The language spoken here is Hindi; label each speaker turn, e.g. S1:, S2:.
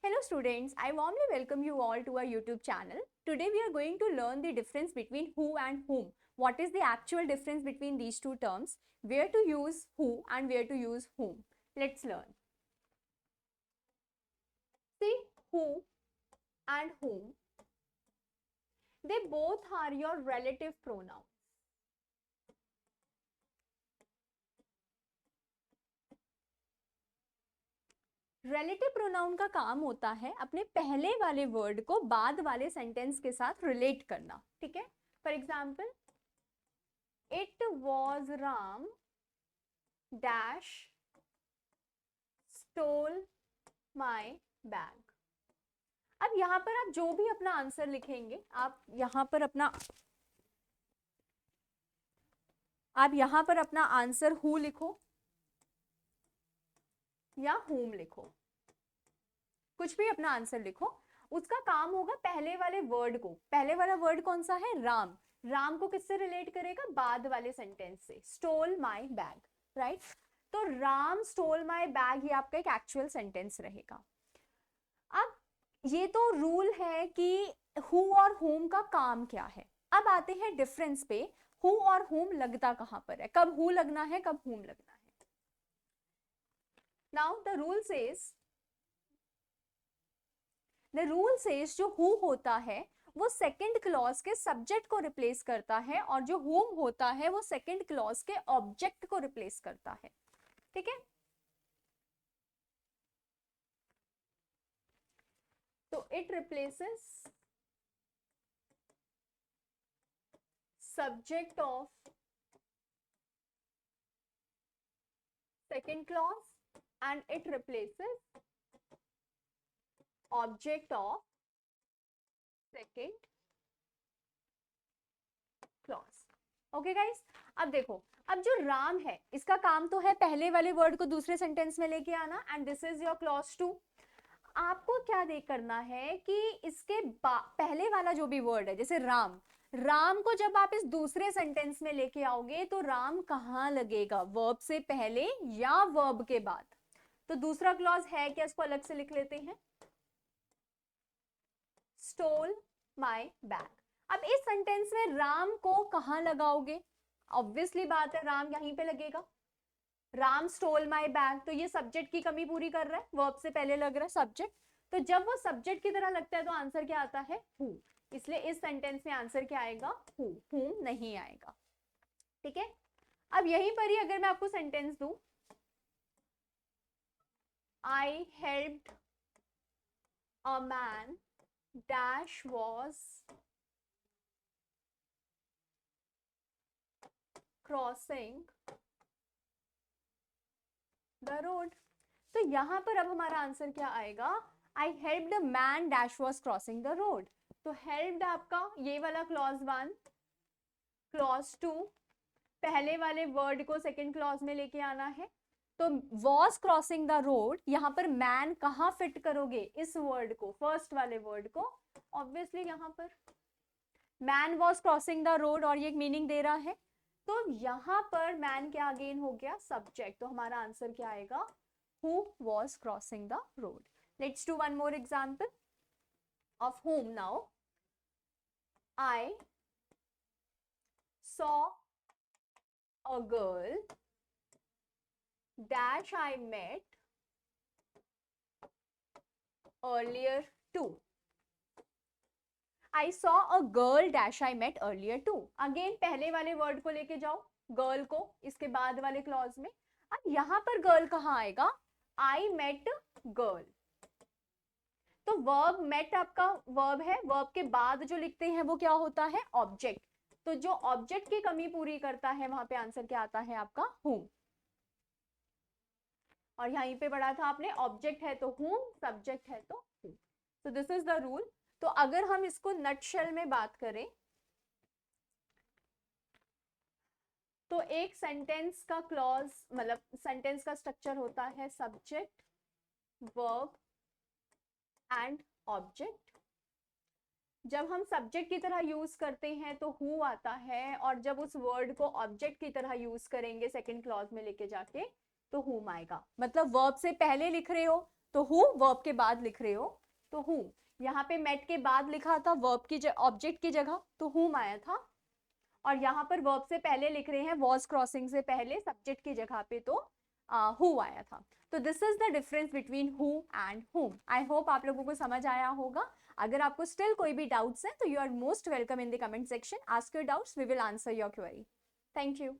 S1: Hello students, I warmly welcome you all to our YouTube channel. Today we are going to learn the difference between who and whom. What is the actual difference between these two terms, where to use who and where to use whom. Let's learn. See, who and whom, they both are your relative pronouns. Relative pronoun का काम होता है अपने पहले वाले वर्ड को बाद वाले सेंटेंस के साथ रिलेट करना, ठीक है। For example, it was Ram dash stole my bag. अब यहां पर आप जो भी अपना आंसर लिखेंगे, आप यहां पर अपना आंसर हु लिखो या whom लिखो, कुछ भी अपना आंसर लिखो। उसका काम होगा पहले वाले वर्ड को, पहले वाला वर्ड कौन सा है, राम। राम को किससे रिलेट करेगा, बाद वाले सेंटेंस से, स्टोल माई बैग, राइट। तो राम स्टोल माई बैग, ये आपका एक एक्चुअल सेंटेंस रहेगा। अब ये तो रूल है कि हु और whom का काम क्या है। अब आते हैं डिफरेंस पे, हु और whom लगता कहां पर है, कब हु लगना है, कब whom लगना है। Now the rule says जो who होता है वो सेकंड क्लॉज के सब्जेक्ट को रिप्लेस करता है, और जो whom होता है वो सेकंड क्लॉज के ऑब्जेक्ट को रिप्लेस करता है, ठीक है। तो it replaces subject of second clause and it replaces object of second clause. Okay guys, अब देखो, अब जो राम है इसका काम तो है पहले वाले वर्ड को दूसरे सेंटेंस में लेके आना, and this is your clause 2। आपको क्या देख करना है कि इसके पहले वाला जो भी वर्ड है, जैसे राम, राम को जब आप इस दूसरे सेंटेंस में लेके आओगे तो राम कहाँ लगेगा, वर्ब से पहले या वर्ब के बाद। तो दूसरा क्लॉज है क्या, इसको अलग से लिख लेते हैं, स्टोल माई बैग। अब इस सेंटेंस में राम को कहां लगाओगे, ऑब्वियसली बात है राम यहीं पे लगेगा। राम स्टोल माई बैग, तो ये सब्जेक्ट की कमी पूरी कर रहा है, वर्ब से पहले लग रहा है सब्जेक्ट। तो जब वो सब्जेक्ट की तरह लगता है तो आंसर क्या आता है, हु। इसलिए इस सेंटेंस में आंसर क्या आएगा, हु, whom नहीं आएगा, ठीक है। अब यहीं पर ही अगर मैं आपको सेंटेंस दूं, I helped a man dash was crossing the road। तो यहां पर अब हमारा आंसर क्या आएगा, I helped a man dash was crossing the road। तो helped आपका ये वाला क्लॉज 1, क्लॉज 2, पहले वाले वर्ड को सेकंड क्लॉज में लेके आना है। तो वॉज क्रॉसिंग द रोड, यहां पर मैन कहां फिट करोगे, इस वर्ड को, फर्स्ट वाले वर्ड को, ऑब्वियसली यहां पर man was crossing the road, और ये मीनिंग दे रहा है। तो यहां पर मैन क्या अगेन हो गया, सब्जेक्ट। तो हमारा आंसर क्या आएगा, who was crossing the road. Let's do one more example of whom now. I saw a girl dash I met earlier too। I saw a girl dash I met earlier too। Again पहले वाले वर्ड को लेके जाओ, गर्ल को, इसके बाद वाले क्लॉज में। अब यहां पर गर्ल कहां आएगा, I met girl। तो वर्ब मेट आपका वर्ब है, वर्ब के बाद जो लिखते हैं वो क्या होता है, ऑब्जेक्ट। तो जो ऑब्जेक्ट की कमी पूरी करता है वहां पे आंसर क्या आता है आपका, whom। और यहीं पे पढ़ा था आपने, ऑब्जेक्ट है तो whom, सब्जेक्ट है तो who। तो दिस इज द रूल। तो अगर हम इसको नटशेल में बात करें तो एक सेंटेंस का क्लॉज, मतलब सेंटेंस का स्ट्रक्चर होता है सब्जेक्ट, वर्ब एंड ऑब्जेक्ट। जब हम सब्जेक्ट की तरह यूज करते हैं तो हु आता है, और जब उस वर्ड को ऑब्जेक्ट की तरह यूज करेंगे सेकंड क्लॉज में लेके जाके तो whom आएगा। मतलब वर्ब से पहले लिख रहे हो तो हु, वर्ब के बाद लिख रहे हो तो whom. यहाँ पे met के बाद लिखा था verb की ऑब्जेक्ट की जगह, तो whom आया था, और यहाँ पर verb से पहले लिख रहे हैं was crossing से पहले सब्जेक्ट की जगह पे, तो who आया था. तो this is the difference between who and whom. I hope आप लोगों को समझ आया होगा. अगर आपको स्टिल कोई भी डाउट्स हैं तो you are most welcome in the comment section. Ask your doubts, we will answer your query. Thank you.